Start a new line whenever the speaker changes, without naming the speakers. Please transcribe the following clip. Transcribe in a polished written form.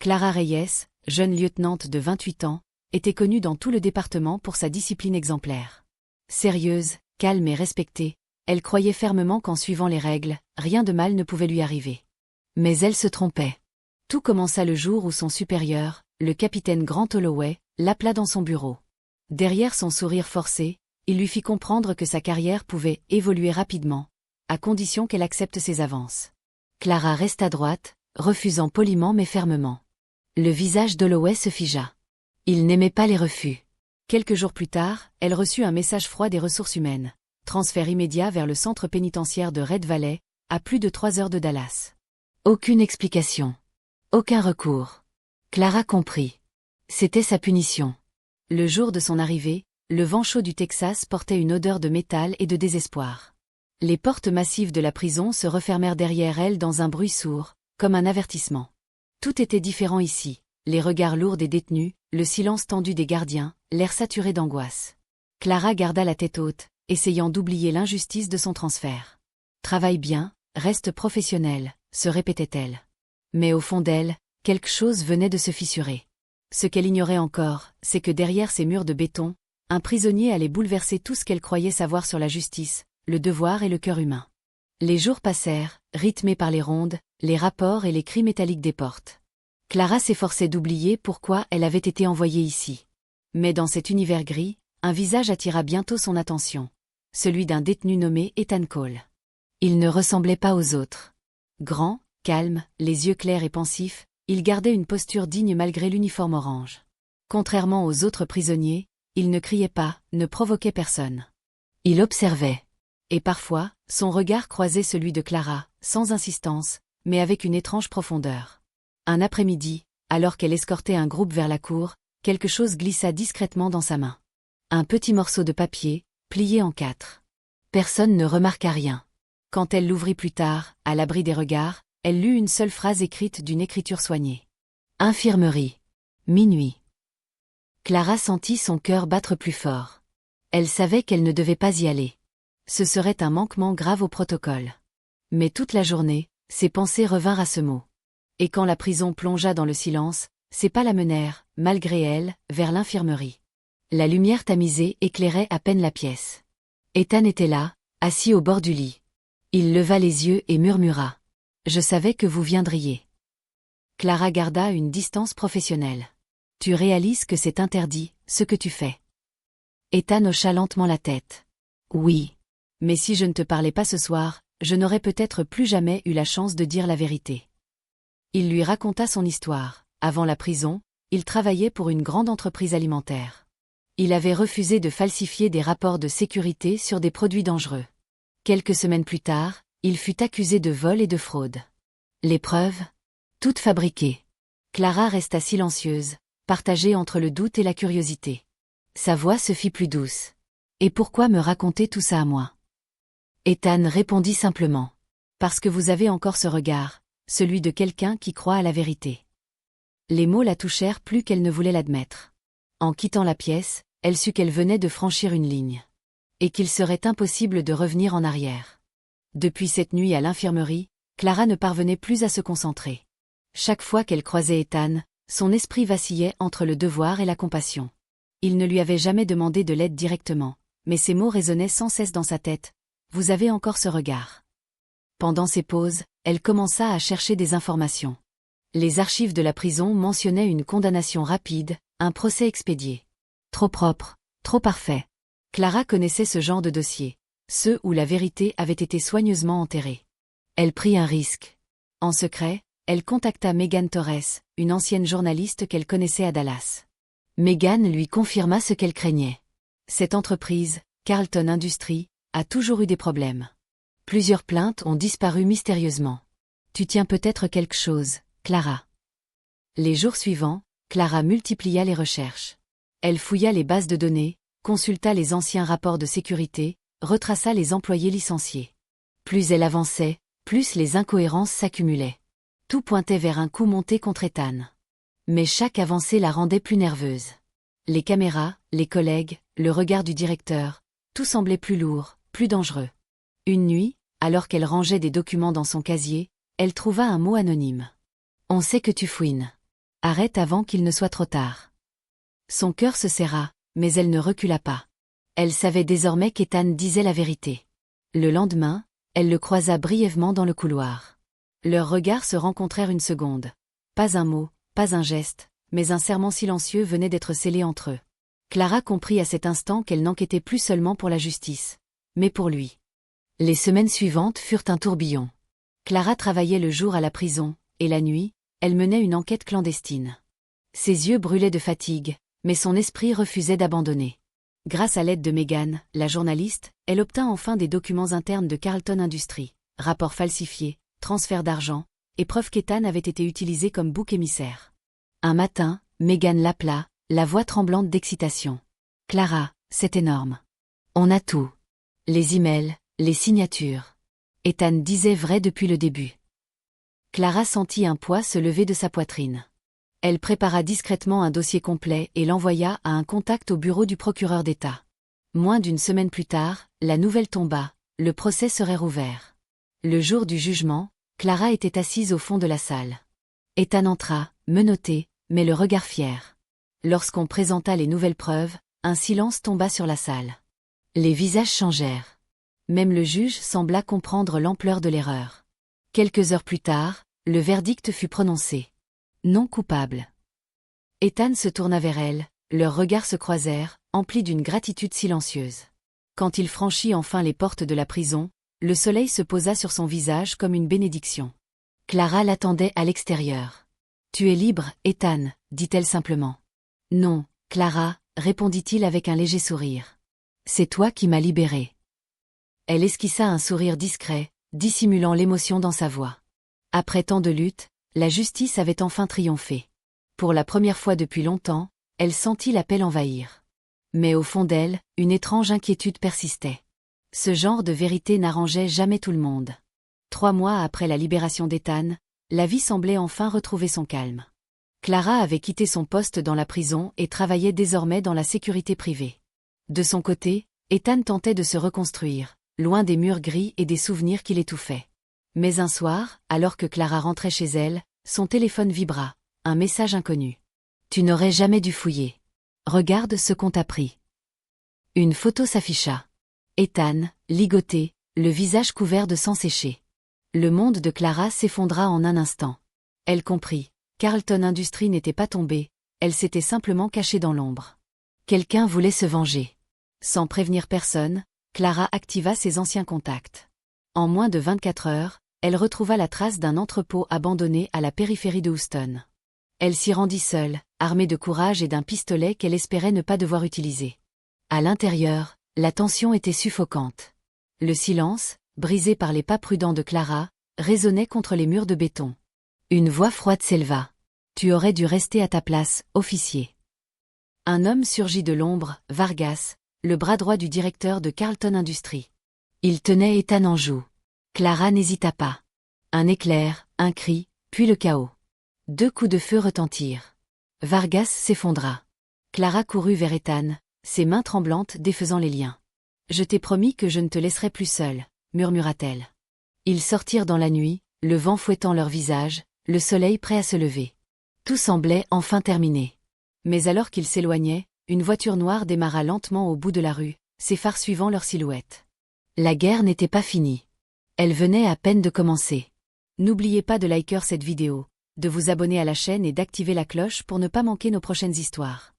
Clara Reyes, jeune lieutenante de 28 ans, était connue dans tout le département pour sa discipline exemplaire. Sérieuse, calme et respectée, elle croyait fermement qu'en suivant les règles, rien de mal ne pouvait lui arriver. Mais elle se trompait. Tout commença le jour où son supérieur, le capitaine Grant Holloway, l'appela dans son bureau. Derrière son sourire forcé, il lui fit comprendre que sa carrière pouvait évoluer rapidement, à condition qu'elle accepte ses avances. Clara resta droite, refusant poliment mais fermement. Le visage d'Holloway se figea. Il n'aimait pas les refus. Quelques jours plus tard, elle reçut un message froid des ressources humaines. Transfert immédiat vers le centre pénitentiaire de Red Valley, à plus de 3 heures de Dallas. Aucune explication. Aucun recours. Clara comprit. C'était sa punition. Le jour de son arrivée, le vent chaud du Texas portait une odeur de métal et de désespoir. Les portes massives de la prison se refermèrent derrière elle dans un bruit sourd, comme un avertissement. Tout était différent ici, les regards lourds des détenus, le silence tendu des gardiens, l'air saturé d'angoisse. Clara garda la tête haute, essayant d'oublier l'injustice de son transfert. Travaille bien, reste professionnelle, se répétait-elle. Mais au fond d'elle, quelque chose venait de se fissurer. Ce qu'elle ignorait encore, c'est que derrière ces murs de béton, un prisonnier allait bouleverser tout ce qu'elle croyait savoir sur la justice, le devoir et le cœur humain. Les jours passèrent, rythmés par les rondes, les rapports et les cris métalliques des portes. Clara s'efforçait d'oublier pourquoi elle avait été envoyée ici. Mais dans cet univers gris, un visage attira bientôt son attention. Celui d'un détenu nommé Ethan Cole. Il ne ressemblait pas aux autres. Grand, calme, les yeux clairs et pensifs, il gardait une posture digne malgré l'uniforme orange. Contrairement aux autres prisonniers, il ne criait pas, ne provoquait personne. Il observait. Et parfois, son regard croisait celui de Clara, sans insistance, mais avec une étrange profondeur. Un après-midi, alors qu'elle escortait un groupe vers la cour, quelque chose glissa discrètement dans sa main. Un petit morceau de papier, plié en 4. Personne ne remarqua rien. Quand elle l'ouvrit plus tard, à l'abri des regards, elle lut une seule phrase écrite d'une écriture soignée. Infirmerie. Minuit. Clara sentit son cœur battre plus fort. Elle savait qu'elle ne devait pas y aller. Ce serait un manquement grave au protocole. Mais toute la journée, ses pensées revinrent à ce mot. Et quand la prison plongea dans le silence, ses pas la menèrent, malgré elle, vers l'infirmerie. La lumière tamisée éclairait à peine la pièce. Ethan était là, assis au bord du lit. Il leva les yeux et murmura. « Je savais que vous viendriez. » Clara garda une distance professionnelle. « Tu réalises que c'est interdit, ce que tu fais. » Ethan hocha lentement la tête. « Oui. Mais si je ne te parlais pas ce soir, je n'aurais peut-être plus jamais eu la chance de dire la vérité. » Il lui raconta son histoire. Avant la prison, il travaillait pour une grande entreprise alimentaire. Il avait refusé de falsifier des rapports de sécurité sur des produits dangereux. Quelques semaines plus tard, il fut accusé de vol et de fraude. Les preuves? Toutes fabriquées. Clara resta silencieuse, partagée entre le doute et la curiosité. Sa voix se fit plus douce. « Et pourquoi me raconter tout ça à moi ?» Ethan répondit simplement. « Parce que vous avez encore ce regard, celui de quelqu'un qui croit à la vérité. » Les mots la touchèrent plus qu'elle ne voulait l'admettre. En quittant la pièce, elle sut qu'elle venait de franchir une ligne. Et qu'il serait impossible de revenir en arrière. Depuis cette nuit à l'infirmerie, Clara ne parvenait plus à se concentrer. Chaque fois qu'elle croisait Ethan, son esprit vacillait entre le devoir et la compassion. Il ne lui avait jamais demandé de l'aide directement, mais ces mots résonnaient sans cesse dans sa tête. « Vous avez encore ce regard. » Pendant ces pauses, elle commença à chercher des informations. Les archives de la prison mentionnaient une condamnation rapide, un procès expédié. Trop propre, trop parfait. Clara connaissait ce genre de dossier, ceux où la vérité avait été soigneusement enterrée. Elle prit un risque. En secret, elle contacta Megan Torres, une ancienne journaliste qu'elle connaissait à Dallas. Megan lui confirma ce qu'elle craignait. Cette entreprise, Carlton Industries, a toujours eu des problèmes. Plusieurs plaintes ont disparu mystérieusement. Tu tiens peut-être quelque chose, Clara. Les jours suivants, Clara multiplia les recherches. Elle fouilla les bases de données, consulta les anciens rapports de sécurité, retraça les employés licenciés. Plus elle avançait, plus les incohérences s'accumulaient. Tout pointait vers un coup monté contre Ethan. Mais chaque avancée la rendait plus nerveuse. Les caméras, les collègues, le regard du directeur, tout semblait plus lourd, plus dangereux. Une nuit, alors qu'elle rangeait des documents dans son casier, elle trouva un mot anonyme. « On sait que tu fouines. » Arrête avant qu'il ne soit trop tard. Son cœur se serra, mais elle ne recula pas. Elle savait désormais qu'Ethan disait la vérité. Le lendemain, elle le croisa brièvement dans le couloir. Leurs regards se rencontrèrent une seconde. Pas un mot, pas un geste, mais un serment silencieux venait d'être scellé entre eux. Clara comprit à cet instant qu'elle n'enquêtait plus seulement pour la justice, mais pour lui. Les semaines suivantes furent un tourbillon. Clara travaillait le jour à la prison, et la nuit, elle menait une enquête clandestine. Ses yeux brûlaient de fatigue, mais son esprit refusait d'abandonner. Grâce à l'aide de Megan, la journaliste, elle obtint enfin des documents internes de Carlton Industries, rapports falsifiés, transferts d'argent, et preuves qu'Ethan avait été utilisé comme bouc émissaire. Un matin, Megan l'appela, la voix tremblante d'excitation. « Clara, c'est énorme. On a tout. Les emails, les signatures. Ethan disait vrai depuis le début. » Clara sentit un poids se lever de sa poitrine. Elle prépara discrètement un dossier complet et l'envoya à un contact au bureau du procureur d'État. Moins d'une semaine plus tard, la nouvelle tomba, le procès serait rouvert. Le jour du jugement, Clara était assise au fond de la salle. Ethan entra, menotté, mais le regard fier. Lorsqu'on présenta les nouvelles preuves, un silence tomba sur la salle. Les visages changèrent. Même le juge sembla comprendre l'ampleur de l'erreur. Quelques heures plus tard, le verdict fut prononcé. Non coupable. Ethan se tourna vers elle, leurs regards se croisèrent, emplis d'une gratitude silencieuse. Quand il franchit enfin les portes de la prison, le soleil se posa sur son visage comme une bénédiction. Clara l'attendait à l'extérieur. « Tu es libre, Ethan, dit-elle simplement. « Non, Clara, répondit-il avec un léger sourire. C'est toi qui m'as libérée. » Elle esquissa un sourire discret, dissimulant l'émotion dans sa voix. Après tant de luttes, la justice avait enfin triomphé. Pour la première fois depuis longtemps, elle sentit la paix l'envahir. Mais au fond d'elle, une étrange inquiétude persistait. Ce genre de vérité n'arrangeait jamais tout le monde. 3 mois après la libération d'Ethan, la vie semblait enfin retrouver son calme. Clara avait quitté son poste dans la prison et travaillait désormais dans la sécurité privée. De son côté, Ethan tentait de se reconstruire, loin des murs gris et des souvenirs qui l'étouffaient. Mais un soir, alors que Clara rentrait chez elle, son téléphone vibra, un message inconnu. « Tu n'aurais jamais dû fouiller. Regarde ce qu'on t'a pris. » Une photo s'afficha. Ethan, ligoté, le visage couvert de sang séché. Le monde de Clara s'effondra en un instant. Elle comprit. Carlton Industries n'était pas tombé, elle s'était simplement cachée dans l'ombre. Quelqu'un voulait se venger. Sans prévenir personne, Clara activa ses anciens contacts. En moins de 24 heures, elle retrouva la trace d'un entrepôt abandonné à la périphérie de Houston. Elle s'y rendit seule, armée de courage et d'un pistolet qu'elle espérait ne pas devoir utiliser. À l'intérieur, la tension était suffocante. Le silence, brisé par les pas prudents de Clara, résonnait contre les murs de béton. Une voix froide s'éleva. « Tu aurais dû rester à ta place, officier. » Un homme surgit de l'ombre, Vargas, le bras droit du directeur de Carlton Industries. Il tenait Ethan en joue. Clara n'hésita pas. Un éclair, un cri, puis le chaos. 2 coups de feu retentirent. Vargas s'effondra. Clara courut vers Ethan, ses mains tremblantes défaisant les liens. « Je t'ai promis que je ne te laisserai plus seule, » murmura-t-elle. Ils sortirent dans la nuit, le vent fouettant leurs visages, le soleil prêt à se lever. Tout semblait enfin terminé. Mais alors qu'ils s'éloignaient, une voiture noire démarra lentement au bout de la rue, ses phares suivant leur silhouette. La guerre n'était pas finie. Elle venait à peine de commencer. N'oubliez pas de liker cette vidéo, de vous abonner à la chaîne et d'activer la cloche pour ne pas manquer nos prochaines histoires.